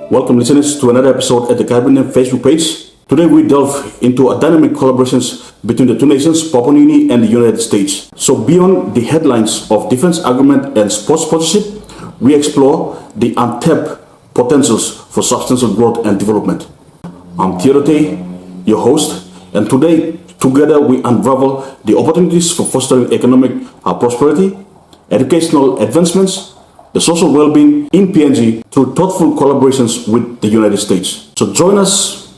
Welcome listeners to another episode at the Caribbean Facebook page. Today we delve into a dynamic collaborations between the two nations, Papua New Guinea and the United States. So beyond the headlines of defense argument and sports sponsorship, we explore the untapped potentials for substantial growth and development. I'm Theodote, your host, and today together we unravel the opportunities for fostering economic prosperity, educational advancements, the social well-being in PNG through thoughtful collaborations with the United States. So join us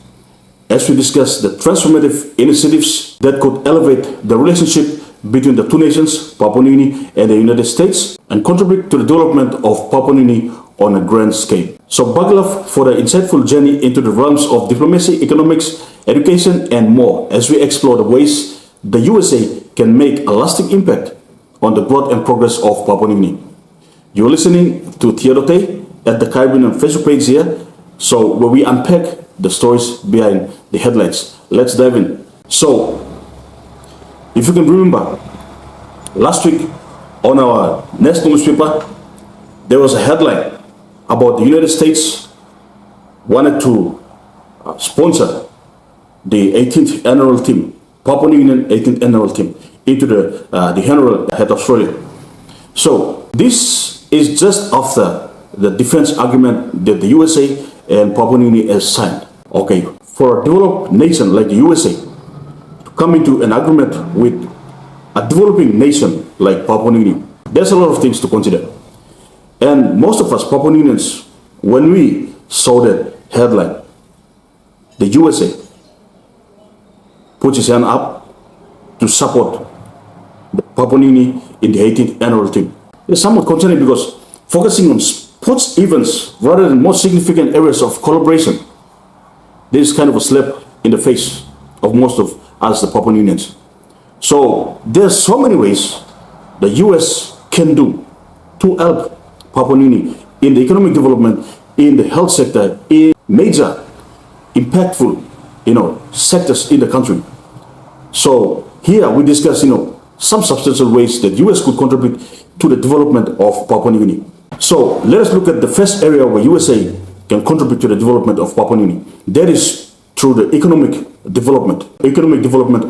as we discuss the transformative initiatives that could elevate the relationship between the two nations, Papua New Guinea and the United States, and contribute to the development of Papua New Guinea on a grand scale. So buckle up for the insightful journey into the realms of diplomacy, economics, education, and more as we explore the ways the U.S.A. can make a lasting impact on the growth and progress of Papua New Guinea. You're listening to Theodote at the Caribbean Facebook page here, so where we unpack the stories behind the headlines. Let's dive in. So, if you can remember, last week on our national newspaper, there was a headline about the United States wanted to sponsor the 18th annual team, Papua New Guinea 18th annual team, into the annual head of Australia. So, this is just after the defense agreement that the USA and Papua New Guinea has signed. Okay, for a developed nation like the USA to come into an agreement with a developing nation like Papua New Guinea, there's a lot of things to consider. And most of us Papua New Guineans, when we saw that headline, the USA puts its hand up to support the Papua New Guinea in the 18th annual team. It's somewhat concerning because focusing on sports events rather than more significant areas of collaboration, this is kind of a slap in the face of most of us, the Papua New Guineans. So there's so many ways the US can do to help Papua New Guinea in the economic development, in the health sector, in major impactful, sectors in the country. So here we discuss, some substantial ways that US could contribute to the development of Papua New Guinea. So let us look at the first area where USA can contribute to the development of Papua New Guinea. That is through the economic development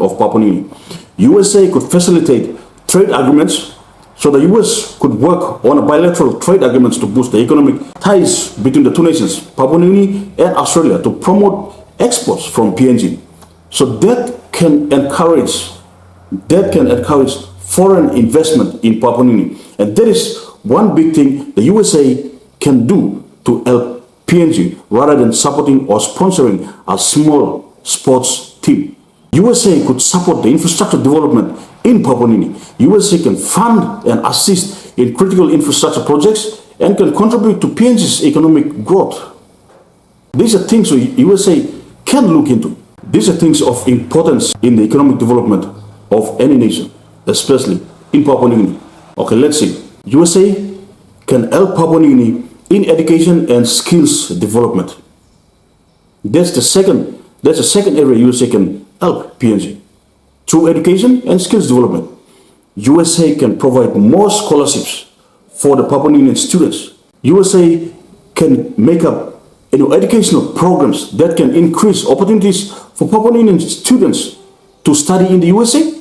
of Papua New Guinea. USA could facilitate trade agreements, so the US could work on a bilateral trade agreements to boost the economic ties between the two nations, Papua New Guinea and Australia, to promote exports from PNG. So that can encourage foreign investment in Papua New Guinea. And that is one big thing the USA can do to help PNG rather than supporting or sponsoring a small sports team. USA could support the infrastructure development in Papua New Guinea. USA can fund and assist in critical infrastructure projects and can contribute to PNG's economic growth. These are things USA can look into. These are things of importance in the economic development of any nation, especially in Papua New Guinea. Okay, let's see. USA can help Papua New Guinea in education and skills development. That's the second area USA can help PNG. Through education and skills development, USA can provide more scholarships for the Papua New Guinean students. USA can make up educational programs that can increase opportunities for Papua New Guinean students to study in the USA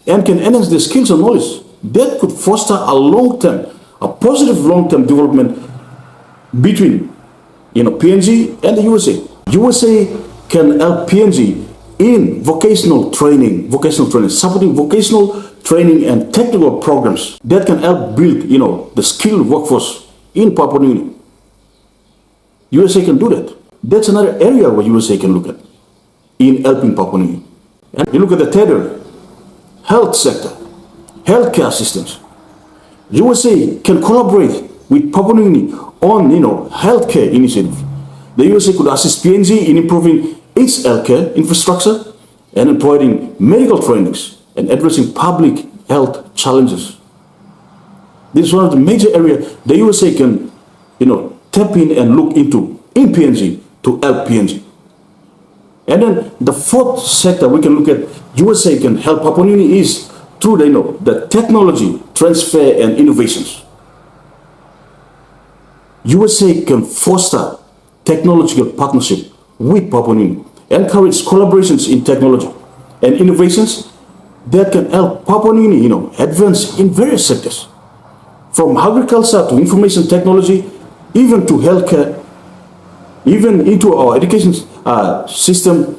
and can enhance their skills and knowledge. That could foster a positive long-term development between PNG and the USA. USA can help PNG in vocational training, supporting vocational training and technical programs that can help build the skilled workforce in Papua New Guinea. USA can do that. That's another area where USA can look at in helping Papua New Guinea. And you look at the third area, health sector, healthcare systems. USA can collaborate with Papua New Guinea on healthcare initiatives. The USA could assist PNG in improving its healthcare infrastructure and in providing medical trainings and addressing public health challenges. This is one of the major areas the USA can tap in and look into in PNG to help PNG. And then the fourth sector we can look at USA can help Papua New Guinea is through the technology transfer and innovations. USA can foster technological partnership with Papua New Guinea, encourage collaborations in technology and innovations that can help Papua New Guinea, advance in various sectors, from agriculture to information technology, even to healthcare, even into our education system,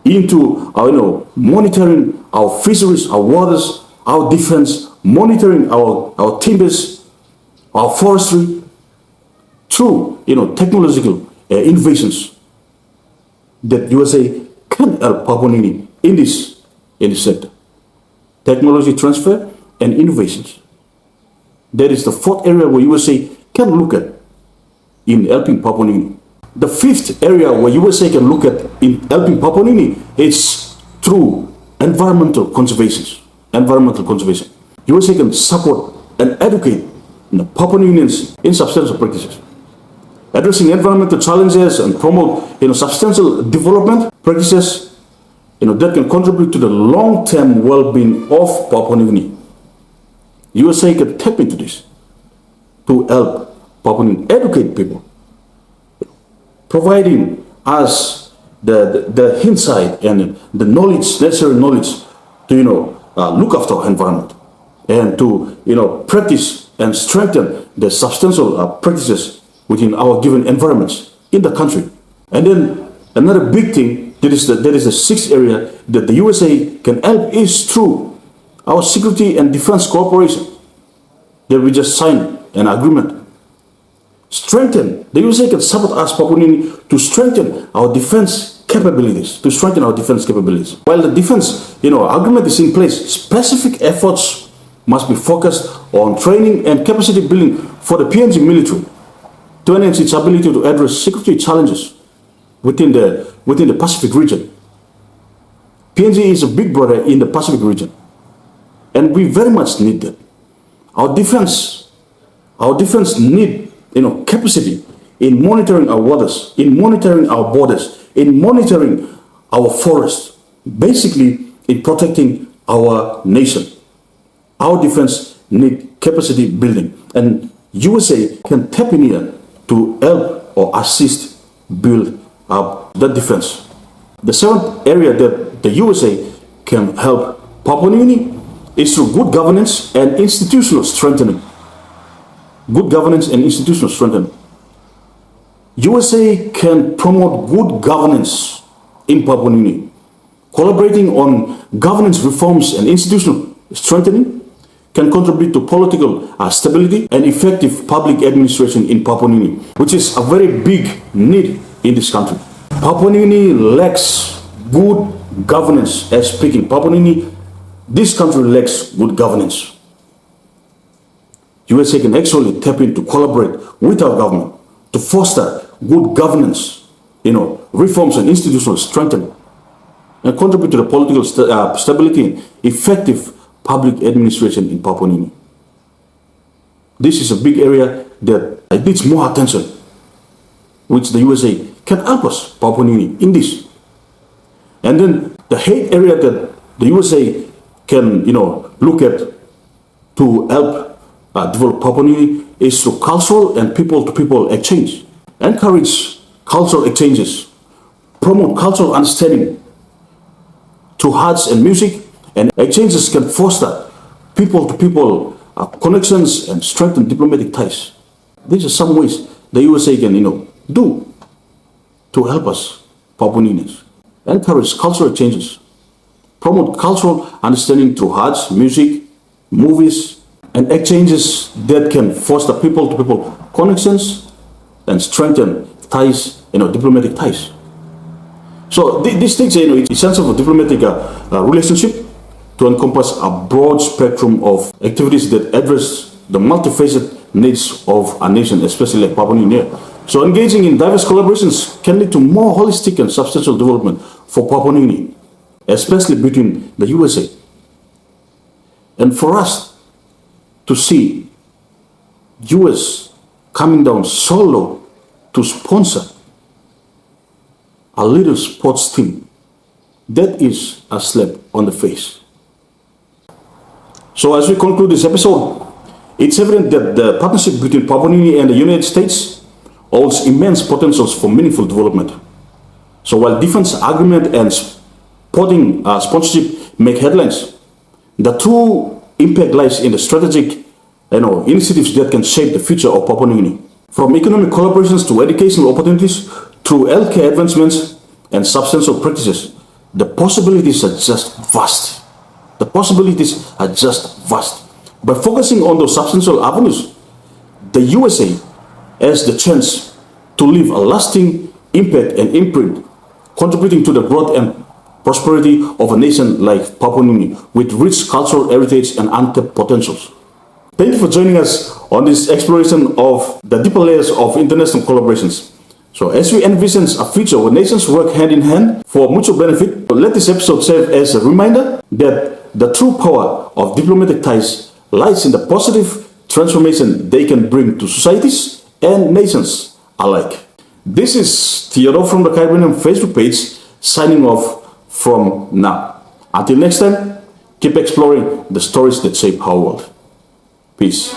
into our, monitoring our fisheries, our waters, our defense, monitoring our timbers, our forestry, through technological innovations that USA can help Papua New Guinea in this sector. Technology transfer and innovations. That is the fourth area where USA can look at in helping Papua New Guinea. The fifth area where USA can look at in helping Papua New Guinea is through environmental conservation. USA can support and educate Papua New Guineans in substantial practices, addressing environmental challenges and promote substantial development practices that can contribute to the long-term well-being of Papua New Guinea. USA can tap into this to help Papua New Guinea educate people, providing us the insight and the knowledge, necessary knowledge to look after our environment and to practice and strengthen the substantial practices within our given environments in the country. And then another big thing that is the sixth area that the USA can help is through our security and defense cooperation that we just signed an agreement. Strengthen, the USA can support us, Papua New Guinea, to strengthen our defense capabilities, While the defense, agreement is in place, specific efforts must be focused on training and capacity building for the PNG military to enhance its ability to address security challenges within the Pacific region. PNG is a big brother in the Pacific region, and we very much need that. Our defense need capacity in monitoring our waters, in monitoring our borders, in monitoring our forests, basically in protecting our nation. Our defense need capacity building, and USA can tap in here to help or assist build up that defense. The seventh area that the USA can help Papua New Guinea is through good governance and institutional strengthening. USA can promote good governance in Papua New Guinea, collaborating on governance reforms and institutional strengthening can contribute to political stability and effective public administration in Papua New Guinea, which is a very big need in this country. Papua New Guinea lacks good governance. As speaking, Papua New Guinea, this country lacks good governance. USA can actually tap in to collaborate with our government to foster good governance, reforms and institutional strengthening, and contribute to the political stability and effective public administration in Papua New Guinea. This is a big area that needs more attention, which the USA can help us, Papua New Guinea, in this. And then the eighth area that the USA can, look at to help develop Papua New Guinea is through cultural and people-to-people exchange. Encourage cultural exchanges, promote cultural understanding through arts and music, and exchanges can foster people-to-people connections and strengthen diplomatic ties. These are some ways the USA can, do to help us, Papua New Guineans. Encourage cultural changes, promote cultural understanding through arts, music, movies, and exchanges that can foster people-to-people connections and strengthen ties, diplomatic ties. So these things, it's essential for diplomatic relationship to encompass a broad spectrum of activities that address the multifaceted needs of a nation, especially like Papua New Guinea. So engaging in diverse collaborations can lead to more holistic and substantial development for Papua New Guinea, especially between the USA. And for us to see US coming down so low to sponsor a little sports team, that is a slap on the face. So as we conclude this episode, it's evident that the partnership between Papua New Guinea and the United States holds immense potentials for meaningful development. So while defense agreement and sporting sponsorship make headlines, the true impact lies in the strategic initiatives that can shape the future of Papua New Guinea. From economic collaborations to educational opportunities, through healthcare advancements and substantial practices, the possibilities are just vast. The possibilities are just vast. By focusing on those substantial avenues, the USA has the chance to leave a lasting impact and imprint, contributing to the growth and prosperity of a nation like Papua New Guinea with rich cultural heritage and untapped potentials. Thank you for joining us on this exploration of the deeper layers of international collaborations. So as we envision a future where nations work hand in hand for mutual benefit, let this episode serve as a reminder that the true power of diplomatic ties lies in the positive transformation they can bring to societies and nations alike. This is Theodore from the Caribbean Facebook page, signing off from now. Until next time, keep exploring the stories that shape our world. Peace.